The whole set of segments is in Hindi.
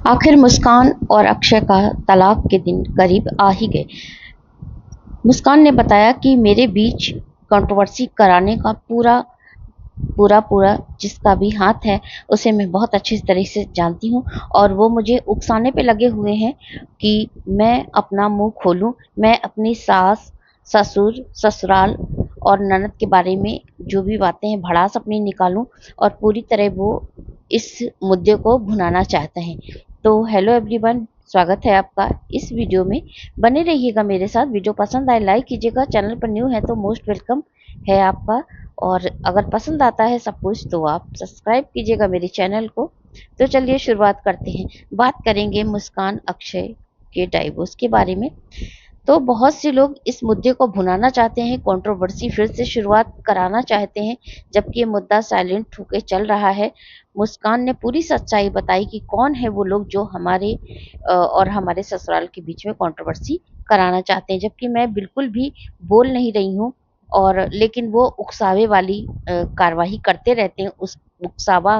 आखिर मुस्कान और अक्षय का तलाक के दिन करीब आ ही गए। मुस्कान ने बताया कि मेरे बीच कंट्रोवर्सी कराने का पूरा जिसका भी हाथ है उसे मैं बहुत अच्छी तरह से जानती हूँ और वो मुझे उकसाने पे लगे हुए हैं कि मैं अपना मुंह खोलूं। मैं अपनी सास, ससुर, ससुराल और ननद के बारे में जो भी बातें हैं भड़ास अपनी निकालूं और पूरी तरह वो इस मुद्दे को भुनाना चाहते हैं। तो हेलो एवरीवन, स्वागत है आपका इस वीडियो में। बने रहिएगा मेरे साथ। वीडियो पसंद आए लाइक कीजिएगा, चैनल पर न्यू है तो मोस्ट वेलकम है आपका। और अगर पसंद आता है सब कुछ तो आप सब्सक्राइब कीजिएगा मेरे चैनल को। तो चलिए शुरुआत करते हैं। बात करेंगे मुस्कान अक्षय के डाइवोर्स के बारे में। तो बहुत से लोग इस मुद्दे को भुनाना चाहते हैं, कंट्रोवर्सी फिर से शुरुआत कराना चाहते हैं, जबकि ये मुद्दा साइलेंट होकर चल रहा है। मुस्कान ने पूरी सच्चाई बताई कि कौन है वो लोग जो हमारे और हमारे ससुराल के बीच में कंट्रोवर्सी कराना चाहते हैं, जबकि मैं बिल्कुल भी बोल नहीं रही हूँ। और लेकिन वो उकसावे वाली कार्रवाई करते रहते हैं। उस उकसावा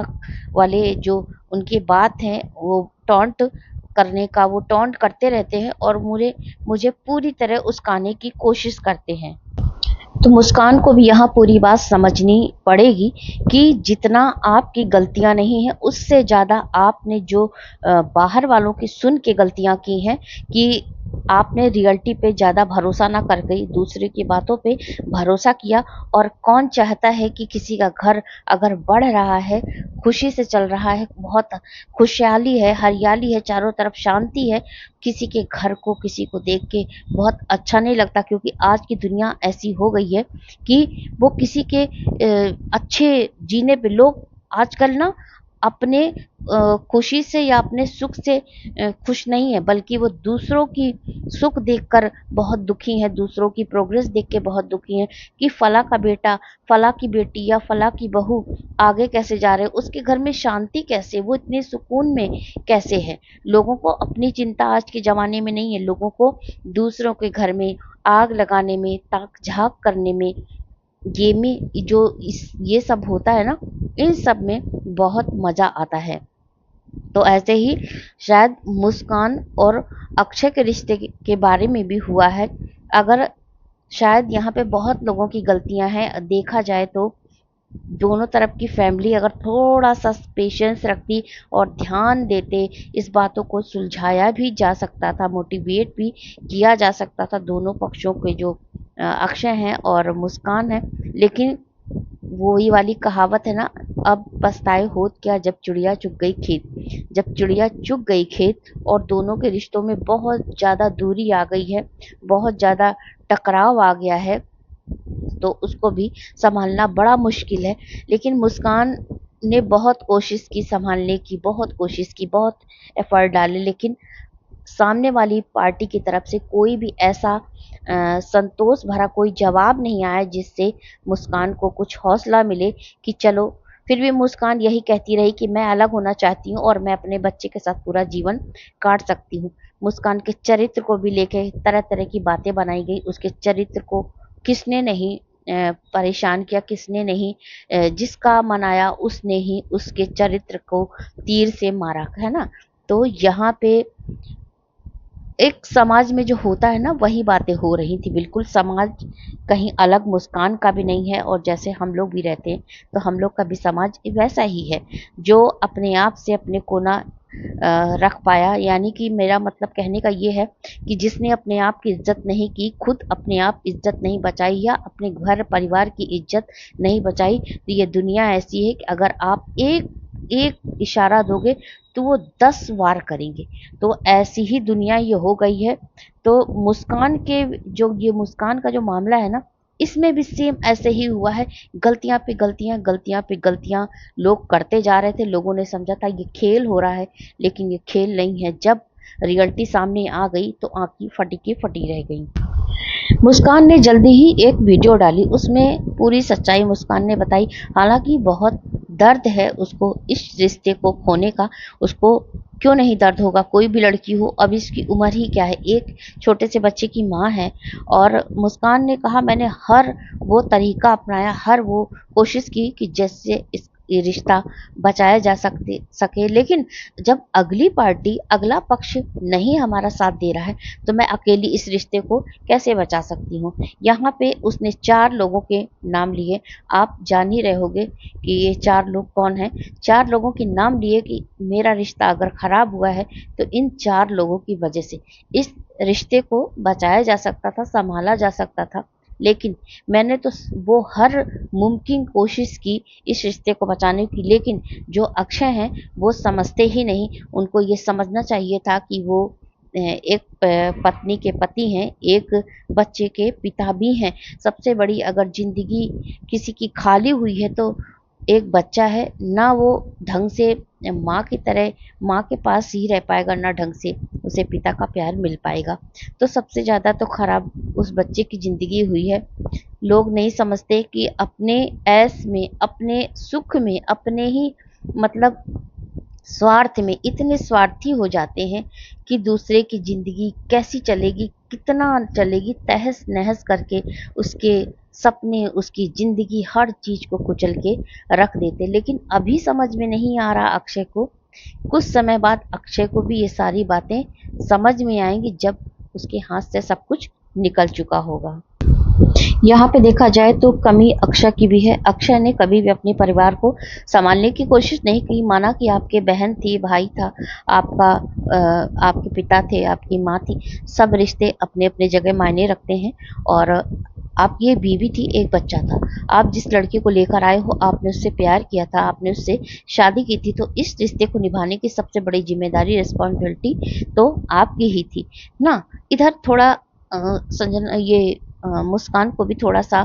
वाले जो उनकी बात है वो टॉन्ट करने का वो टॉन्ट करते रहते हैं और मुझे मुझे पूरी तरह उकसाने की कोशिश करते हैं। तो मुस्कान को भी यहाँ पूरी बात समझनी पड़ेगी कि जितना आपकी गलतियां नहीं हैं उससे ज़्यादा आपने जो बाहर वालों की सुन के गलतियां की हैं कि आपने रियलिटी पे ज़्यादा भरोसा ना करके दूसरे की बातों पे भरोसा किया। और कौन चाहता है कि किसी का घर अगर बढ़ रहा है, खुशी से चल रहा है, बहुत खुशहाली है, हरियाली है, चारों तरफ शांति है, किसी के घर को किसी को देख के बहुत अच्छा नहीं लगता। क्योंकि आज की दुनिया ऐसी हो गई है कि वो किसी के अच्छे जीने पे लोग आजकल ना अपने खुशी से या अपने सुख से खुश नहीं है, बल्कि वो दूसरों की सुख देखकर बहुत दुखी हैं, दूसरों की प्रोग्रेस देख के बहुत दुखी हैं कि फला का बेटा, फला की बेटी या फला की बहू आगे कैसे जा रहे हैं, उसके घर में शांति कैसे, वो इतने सुकून में कैसे है। लोगों को अपनी चिंता आज के ज़माने में नहीं है, लोगों को दूसरों के घर में आग लगाने में, ताक झाँक करने में, ये सब होता है ना, इन सब में बहुत मज़ा आता है। तो ऐसे ही शायद मुस्कान और अक्षय के रिश्ते के बारे में भी हुआ है। अगर शायद यहाँ पे बहुत लोगों की गलतियाँ हैं, देखा जाए तो दोनों तरफ की फैमिली अगर थोड़ा सा पेशेंस रखती और ध्यान देते, इस बातों को सुलझाया भी जा सकता था, मोटिवेट भी किया जा सकता था दोनों पक्षों के जो अक्षय हैं और मुस्कान है। लेकिन वही वाली कहावत है ना, अब पछताए होत क्या जब चिड़िया चुग गई खेत। जब चिड़िया चुग गई खेत और दोनों के रिश्तों में बहुत ज़्यादा दूरी आ गई है, बहुत ज़्यादा टकराव आ गया है, तो उसको भी संभालना बड़ा मुश्किल है। लेकिन मुस्कान ने बहुत कोशिश की संभालने की, बहुत कोशिश की, बहुत एफर्ट डाले, लेकिन सामने वाली पार्टी की तरफ से कोई भी ऐसा संतोष भरा कोई जवाब नहीं आया जिससे मुस्कान को कुछ हौसला मिले कि चलो। फिर भी मुस्कान यही कहती रही कि मैं अलग होना चाहती हूँ और मैं अपने बच्चे के साथ पूरा जीवन काट सकती हूँ। मुस्कान के चरित्र को भी लेके तरह तरह की बातें बनाई गई। उसके चरित्र को किसने नहीं परेशान किया, किसने नहीं जिसका मनाया उसने ही उसके चरित्र को तीर से मारा, है ना। तो यहाँ पे एक समाज में जो होता है ना वही बातें हो रही थी। बिल्कुल समाज कहीं अलग मुस्कान का भी नहीं है, और जैसे हम लोग भी रहते हैं तो हम लोग का भी समाज वैसा ही है जो अपने आप से अपने को ना रख पाया। यानी कि मेरा मतलब कहने का ये है कि जिसने अपने आप की इज्जत नहीं की, खुद अपने आप इज्जत नहीं बचाई या अपने घर परिवार की इज्जत नहीं बचाई, तो ये दुनिया ऐसी है कि अगर आप एक एक इशारा दोगे तो वो 10 वार करेंगे। तो ऐसी ही दुनिया ये हो गई है। तो मुस्कान के जो ये मुस्कान का जो मामला है ना, इसमें भी सेम ऐसे ही हुआ है। गलतियां पे गलतियां, गलतियां पे गलतियां लोग करते जा रहे थे। लोगों ने समझा था ये खेल हो रहा है, लेकिन ये खेल नहीं है। जब रियलिटी सामने आ गई तो आंखें फटी की फटी रह गई। मुस्कान ने जल्दी ही एक वीडियो डाली, उसमें पूरी सच्चाई मुस्कान ने बताई। हालांकि बहुत दर्द है उसको इस रिश्ते को खोने का। उसको क्यों नहीं दर्द होगा, कोई भी लड़की हो, अब इसकी उम्र ही क्या है, एक छोटे से बच्चे की माँ है। और मुस्कान ने कहा मैंने हर वो तरीका अपनाया, हर वो कोशिश की कि जैसे ये रिश्ता बचाया जा सके। लेकिन जब अगली पार्टी, अगला पक्ष नहीं हमारा साथ दे रहा है, तो मैं अकेली इस रिश्ते को कैसे बचा सकती हूँ। यहाँ पे उसने 4 लोगों के नाम लिए। आप जान ही रहे होंगे कि ये 4 लोग कौन हैं। 4 लोगों के नाम लिए कि मेरा रिश्ता अगर खराब हुआ है तो इन 4 लोगों की वजह से इस रिश्ते को बचाया जा सकता था, संभाला जा सकता था। लेकिन मैंने तो वो हर मुमकिन कोशिश की इस रिश्ते को बचाने की, लेकिन जो अक्षय हैं वो समझते ही नहीं। उनको ये समझना चाहिए था कि वो एक पत्नी के पति हैं, एक बच्चे के पिता भी हैं। सबसे बड़ी अगर ज़िंदगी किसी की खाली हुई है तो एक बच्चा है, ना वो ढंग से माँ की तरह माँ के पास ही रह पाएगा, ना ढंग से उसे पिता का प्यार मिल पाएगा। तो सबसे ज़्यादा तो खराब उस बच्चे की ज़िंदगी हुई है। लोग नहीं समझते कि अपने ऐश में, अपने सुख में, अपने ही मतलब स्वार्थ में इतने स्वार्थी हो जाते हैं कि दूसरे की ज़िंदगी कैसी चलेगी, कितना चलेगी, तहस-नहस करके उसके सपने, उसकी ज़िंदगी, हर चीज़ को कुचल के रख देते। लेकिन अभी समझ में नहीं आ रहा अक्षय को। कुछ समय बाद अक्षय को भी ये सारी बातें समझ में आएँगी, जब उसके हाथ से सब कुछ निकल चुका होगा। यहाँ पे देखा जाए तो कमी अक्षय की भी है। अक्षय ने कभी भी अपने परिवार को संभालने की कोशिश नहीं की। माना कि आपके बहन थी, भाई था, आपके पिता थे, आपकी माँ थी। सब रिश्ते अपने-अपने जगह मायने रखते हैं। और आपकी ये बीवी थी, एक बच्चा था। आप जिस लड़के को लेकर आए हो, आपने उससे प्यार किया था, आपने उससे शादी की थी, तो इस रिश्ते को निभाने की सबसे बड़ी ज़िम्मेदारी, रिस्पॉन्सिबिलिटी तो आपकी ही थी ना। इधर थोड़ा संजना, ये मुस्कान को भी थोड़ा-सा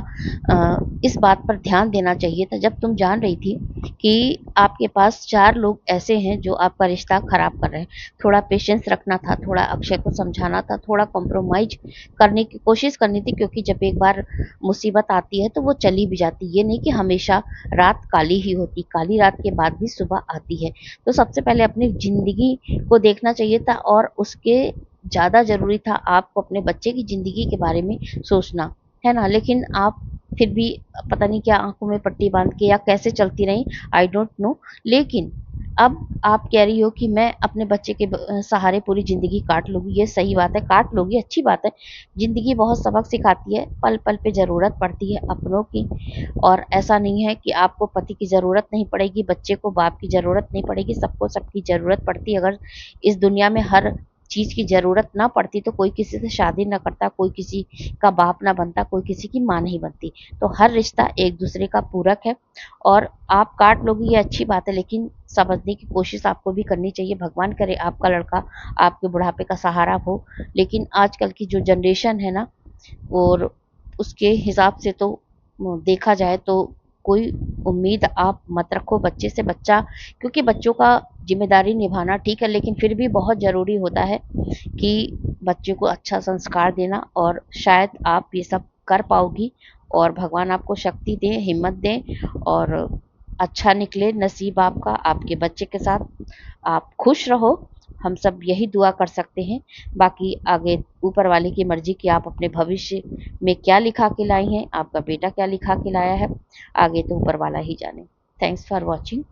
इस बात पर ध्यान देना चाहिए था, जब तुम जान रही थी कि आपके पास 4 लोग ऐसे हैं जो आपका रिश्ता खराब कर रहे हैं। थोड़ा पेशेंस रखना था, थोड़ा अक्षय को समझाना था, थोड़ा कॉम्प्रोमाइज़ करने की कोशिश करनी थी, क्योंकि जब एक बार मुसीबत आती है तो वो चली भी जाती है। ये नहीं कि हमेशा रात काली ही होती, काली रात के बाद भी सुबह आती है। तो सबसे पहले अपनी ज़िंदगी को देखना चाहिए था, और उसके ज़्यादा ज़रूरी था आपको अपने बच्चे की ज़िंदगी के बारे में सोचना, है ना? लेकिन आप फिर भी पता नहीं क्या आँखों में पट्टी बाँध के या कैसे चलती रहीं, आई डोंट नो। लेकिन अब आप कह रही हो कि मैं अपने बच्चे के सहारे पूरी ज़िंदगी काट लूँगी। ये सही बात है, काट लोगी, अच्छी बात है। ज़िंदगी बहुत सबक सिखाती है, पल-पल पे ज़रूरत पड़ती है अपनों की। और ऐसा नहीं है कि आपको पति की ज़रूरत नहीं पड़ेगी, बच्चे को बाप की ज़रूरत नहीं पड़ेगी, सबको सबकी ज़रूरत पड़ती है। अगर इस दुनिया में हर चीज़ की ज़रूरत ना पड़ती तो कोई किसी से शादी ना करता, कोई किसी का बाप ना बनता, कोई किसी की माँ नहीं बनती। तो हर रिश्ता एक दूसरे का पूरक है। और आप काट लोगी ये अच्छी बात है, लेकिन समझने की कोशिश आपको भी करनी चाहिए। भगवान करे आपका लड़का आपके बुढ़ापे का सहारा हो। लेकिन आजकल की जो जनरेशन है ना, और उसके हिसाब से तो देखा जाए तो कोई उम्मीद आप मत रखो बच्चे से। बच्चा, क्योंकि बच्चों का ज़िम्मेदारी निभाना ठीक है, लेकिन फिर भी बहुत ज़रूरी होता है कि बच्चे को अच्छा संस्कार देना। और शायद आप ये सब कर पाओगी, और भगवान आपको शक्ति दें, हिम्मत दें, और अच्छा निकले नसीब आपका आपके बच्चे के साथ। आप खुश रहो, हम सब यही दुआ कर सकते हैं। बाकी आगे ऊपर वाले की मर्ज़ी कि आप अपने भविष्य में क्या लिखा के लाई हैं, आपका बेटा क्या लिखा के लाया है, आगे तो ऊपर वाला ही जाने। Thanks for watching.